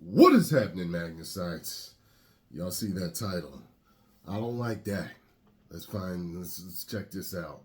What is happening, Magnus sites? Y'all see that title? I don't like that. Let's check this out.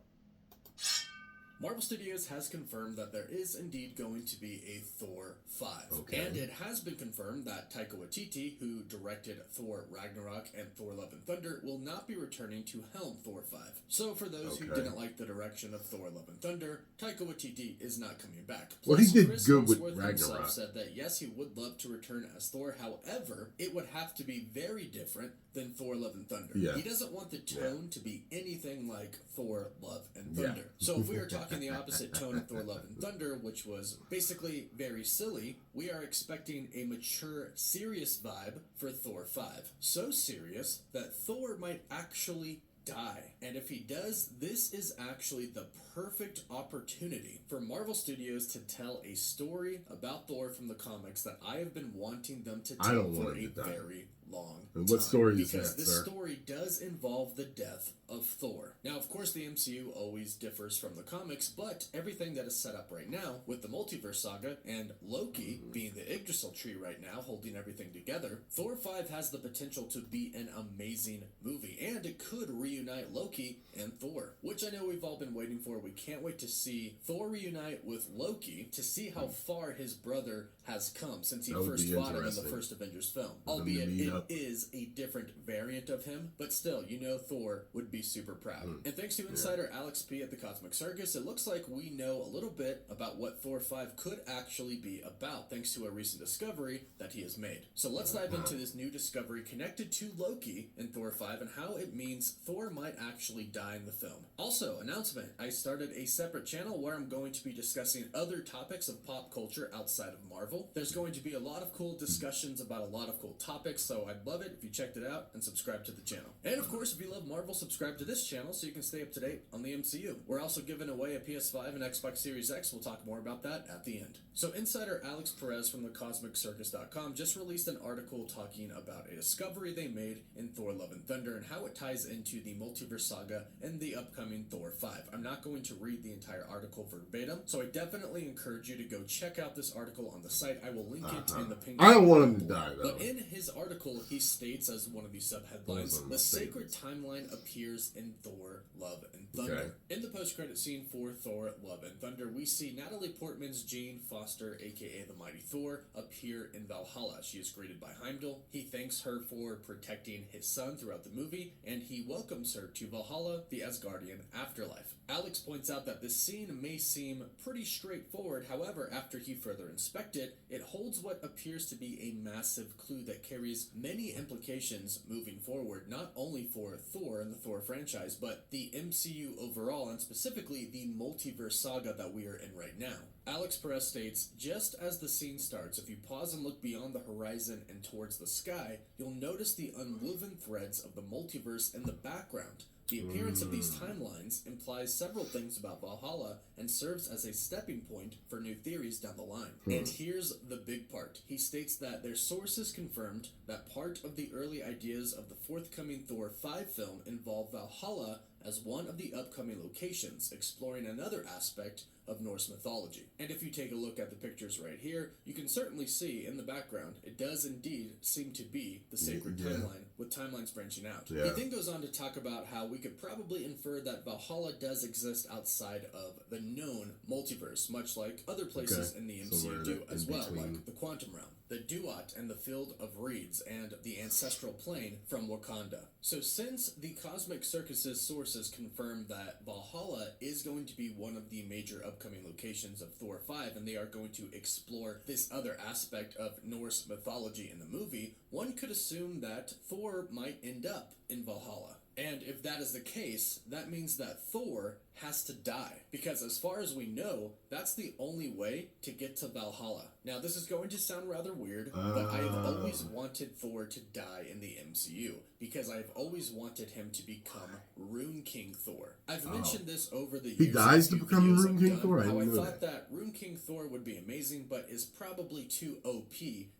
Marvel Studios has confirmed that there is indeed going to be a Thor 5. Okay. And it has been confirmed that Taika Waititi, who directed Thor Ragnarok and Thor Love and Thunder, will not be returning to helm Thor 5. So for those who didn't like the direction of Thor Love and Thunder, Taika Waititi is not coming back. Plus, well, he did Chris good with Hemsworth Ragnarok. himself said that yes, he would love to return as Thor. However, it would have to be very different than Thor Love and Thunder. Yeah. He doesn't want the tone to be anything like Thor Love and Thunder. Yeah. So if we are talking the opposite tone of Thor Love and Thunder, which was basically very silly, we are expecting a mature, serious vibe for Thor 5. So serious that Thor might actually die. And if he does, this is actually the perfect opportunity for Marvel Studios to tell a story about Thor from the comics that I have been wanting them to tell for a very long and what story is because that, this sir? story does involve the death of Thor. Now, of course, the MCU always differs from the comics, but everything that is set up right now with the multiverse saga and Loki being the Yggdrasil tree right now, holding everything together, Thor 5 has the potential to be an amazing movie, and it could reunite Loki and Thor, which I know we've all been waiting for. We can't wait to see Thor reunite with Loki to see how far his brother has come since he first fought him in the first Avengers film. Albeit it is a different variant of him, but still, you know Thor would be super proud. And thanks to insider Alex P at the Cosmic Circus, it looks like we know a little bit about what Thor 5 could actually be about, thanks to a recent discovery that he has made. So let's dive into this new discovery connected to Loki in Thor 5 and how it means Thor might actually die in the film. Also, announcement, I started a separate channel where I'm going to be discussing other topics of pop culture outside of Marvel. There's going to be a lot of cool discussions about a lot of cool topics, so I'd love it if you checked it out and subscribe to the channel. And of course, if you love Marvel, subscribe to this channel so you can stay up to date on the MCU. We're also giving away a PS5 and Xbox Series X. We'll talk more about that at the end. So insider Alex Perez from thecosmiccircus.com just released an article talking about a discovery they made in Thor Love and Thunder and how it ties into the multiverse saga and the upcoming Thor 5. I'm not going to read the entire article verbatim, so I definitely encourage you to go check out this article on the site. I will link it in the pin. I don't want him to die, though. But in his article, he states as one of these subheadlines, the sacred timeline appears in Thor, Love, and Thunder. Okay. In the post-credit scene for Thor, Love, and Thunder, we see Natalie Portman's Jane Foster, aka the Mighty Thor, appear in Valhalla. She is greeted by Heimdall. He thanks her for protecting his son throughout the movie, and he welcomes her to Valhalla, the Asgardian afterlife. Alex points out that this scene may seem pretty straightforward, however, after he further inspects it, it holds what appears to be a massive clue that carries many implications moving forward, not only for Thor and the Thor franchise, but the MCU overall, and specifically the multiverse saga that we are in right now. Alex Perez states, just as the scene starts, if you pause and look beyond the horizon and towards the sky, you'll notice the unwoven threads of the multiverse in the background. The appearance of these timelines implies several things about Valhalla and serves as a stepping point for new theories down the line. And here's the big part. He states that their sources confirmed that part of the early ideas of the forthcoming Thor 5 film involve Valhalla as one of the upcoming locations, exploring another aspect of Norse mythology. And if you take a look at the pictures right here, you can certainly see in the background, it does indeed seem to be the sacred timeline, with timelines branching out. He then goes on to talk about how we could probably infer that Valhalla does exist outside of the known multiverse, much like other places in the MCU do as well, like the Quantum Realm, the Duat and the Field of Reeds, and the Ancestral Plane from Wakanda. So since the Cosmic Circus's sources confirm that Valhalla is going to be one of the major upcoming locations of Thor 5, and they are going to explore this other aspect of Norse mythology in the movie, one could assume that Thor might end up in Valhalla. And if that is the case, that means that Thor has to die. Because as far as we know, that's the only way to get to Valhalla. Now, this is going to sound rather weird, but I have always wanted Thor to die in the MCU. Because I've always wanted him to become Rune King Thor. I've mentioned this over the years. He dies to become Rune King Thor? How I thought that Rune King Thor would be amazing, but is probably too OP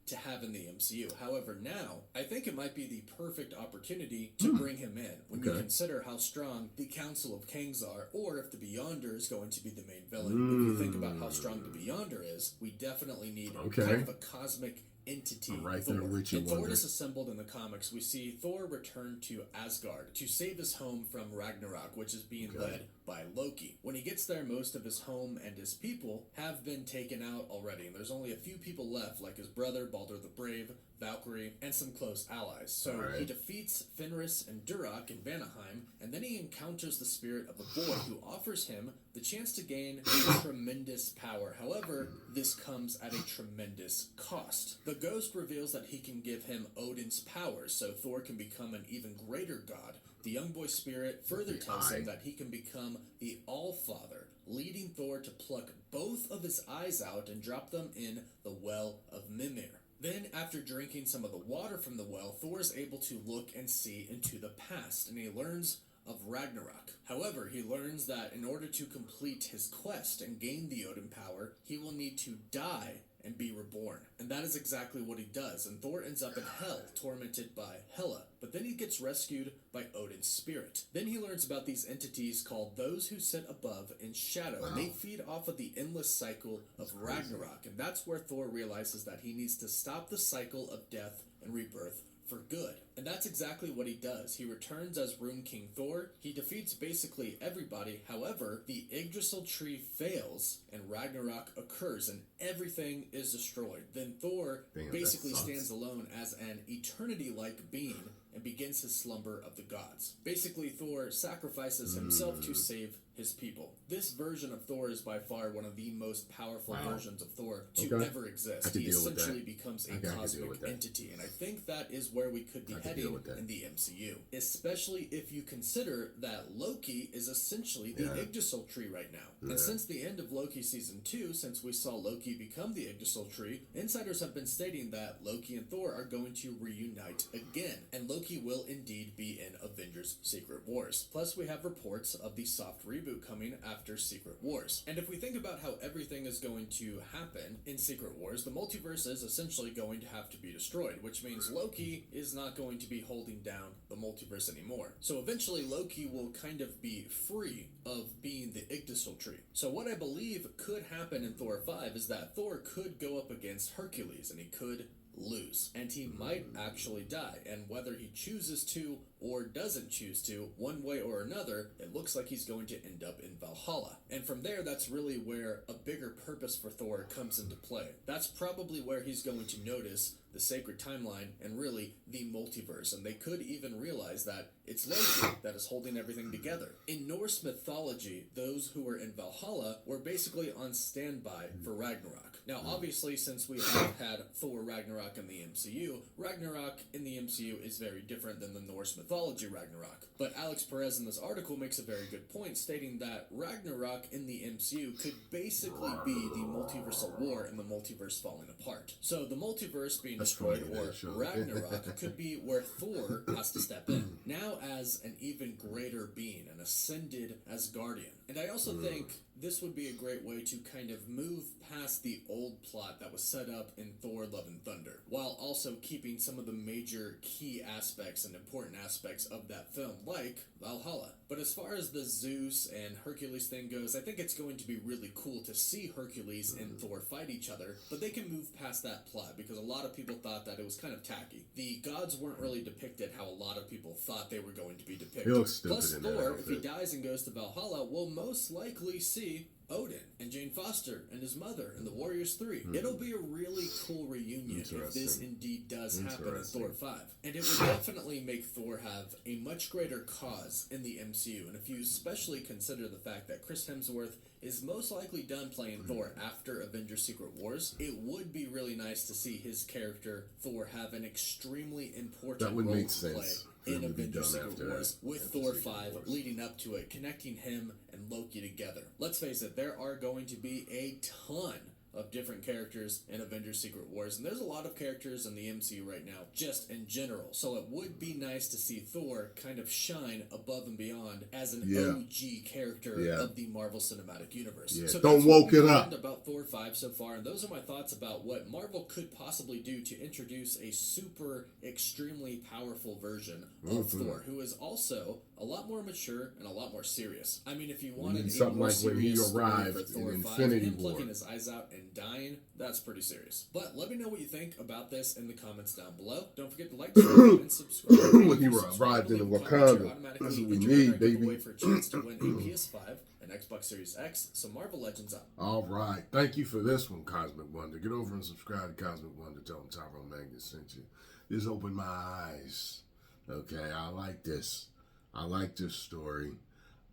to have in the MCU. However, now, I think it might be the perfect opportunity to bring him in. When you consider how strong the Council of Kings are, or if the Beyonder is going to be the main villain. If you think about how strong the Beyonder is, we definitely need kind of a cosmic entity, I'm right Thor. there with you, And Thor Wonder. disassembled in the comics, we see Thor return to Asgard to save his home from Ragnarok, which is being led by Loki. When he gets there, most of his home and his people have been taken out already, and there's only a few people left, like his brother, Balder the Brave, Valkyrie, and some close allies. So he defeats Fenris and Durak in Vanaheim, and then he encounters the spirit of a boy who offers him the chance to gain tremendous power. However, this comes at a tremendous cost. The ghost reveals that he can give him Odin's powers, so Thor can become an even greater god. The young boy spirit further tells him that he can become the All-Father, leading Thor to pluck both of his eyes out and drop them in the Well of Mimir. Then, after drinking some of the water from the well, Thor is able to look and see into the past, and he learns of Ragnarok. However, he learns that in order to complete his quest and gain the Odin power, he will need to die and be reborn. And that is exactly what he does, and Thor ends up in Hell, tormented by Hela. But then he gets rescued by Odin's spirit. Then he learns about these entities called those who sit above in shadow, and they feed off of the endless cycle of Ragnarok. And that's where Thor realizes that he needs to stop the cycle of death and rebirth for good. And that's exactly what he does. He returns as Rune King Thor. He defeats basically everybody. However, the Yggdrasil tree fails and Ragnarok occurs and everything is destroyed. Then Thor basically stands alone as an eternity-like being and begins his slumber of the gods. Basically, Thor sacrifices himself to save his people. This version of Thor is by far one of the most powerful versions of Thor to ever exist. He essentially becomes a cosmic entity, and I think that is where we could be heading in the MCU. Especially if you consider that Loki is essentially the Yggdrasil tree right now. And since the end of Loki Season 2, since we saw Loki become the Yggdrasil tree, insiders have been stating that Loki and Thor are going to reunite again, and Loki will indeed be in Avengers Secret Wars. Plus, we have reports of the soft reboot coming after Secret Wars. And if we think about how everything is going to happen in Secret Wars, the multiverse is essentially going to have to be destroyed, which means Loki is not going to be holding down the multiverse anymore. So eventually Loki will kind of be free of being the Yggdrasil tree. So what I believe could happen in Thor 5 is that Thor could go up against Hercules and he could lose, and he might actually die, and whether he chooses to or doesn't choose to, one way or another, it looks like he's going to end up in Valhalla. And from there, that's really where a bigger purpose for Thor comes into play. That's probably where he's going to notice the sacred timeline and really the multiverse, and they could even realize that it's Loki that is holding everything together. In Norse mythology, those who were in Valhalla were basically on standby for Ragnarok. Now, obviously, since we have had Thor Ragnarok in the MCU, Ragnarok in the MCU is very different than the Norse mythology Ragnarok. But Alex Perez in this article makes a very good point, stating that Ragnarok in the MCU could basically be the multiversal war and the multiverse falling apart. So the multiverse being destroyed, or Ragnarok, could be where Thor has to step in, now as an even greater being, an ascended Asgardian. And I also think this would be a great way to kind of move past the old plot that was set up in Thor Love and Thunder, while also keeping some of the major key aspects and important aspects of that film, like Valhalla. But as far as the Zeus and Hercules thing goes, I think it's going to be really cool to see Hercules and Thor fight each other, but they can move past that plot because a lot of people thought that it was kind of tacky. The gods weren't really depicted how a lot of people thought they were going to be depicted. He looks stupid. Plus, in Thor, if he dies and goes to Valhalla, will most likely see Odin and Jane Foster and his mother and the Warriors 3. It'll be a really cool reunion if this indeed does happen in Thor 5. And it would definitely make Thor have a much greater cause in the MCU. And if you especially consider the fact that Chris Hemsworth is most likely done playing Thor after Avengers Secret Wars, it would be really nice to see his character, Thor, have an extremely important role to play in Avengers Secret Wars with Thor 5 leading up to it, connecting him and Loki together. Let's face it, there are going to be a ton of different characters in Avengers Secret Wars, and there's a lot of characters in the MCU right now, just in general. So it would be nice to see Thor kind of shine above and beyond as an OG character of the Marvel Cinematic Universe. So don't woke it up about Thor 5 so far, and those are my thoughts about what Marvel could possibly do to introduce a super, extremely powerful version of Thor, who is also a lot more mature and a lot more serious. I mean, if you wanted something more like when he serious story arrived for Thor in 5, Infinity him War, plucking his eyes out and and dying, that's pretty serious. But let me know what you think about this in the comments down below. Don't forget to like, share, and subscribe. When he arrived in Wakanda, that's what we need, baby. For a chance to win a PS5, an Xbox Series X, some Marvel Legends up. All right. Thank you for this one, Cosmic Wonder. Get over and subscribe to Cosmic Wonder. Tell him Tyrone Magnus sent you. This opened my eyes. Okay, I like this. I like this story.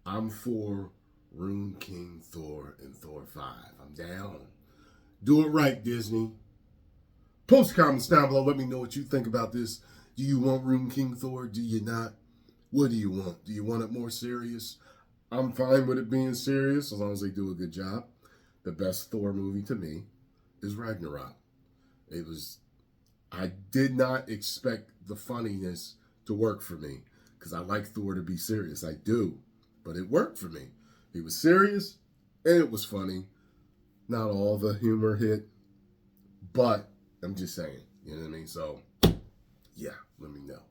I'm for Rune King Thor and Thor 5. I'm down. Do it right, Disney. Post comments down below. Let me know what you think about this. Do you want Rune King Thor? Do you not? What do you want? Do you want it more serious? I'm fine with it being serious as long as they do a good job. The best Thor movie to me is Ragnarok. I did not expect the funniness to work for me because I like Thor to be serious. I do, but it worked for me. He was serious and it was funny. Not all the humor hit, but I'm just saying, you know what I mean? So, yeah, let me know.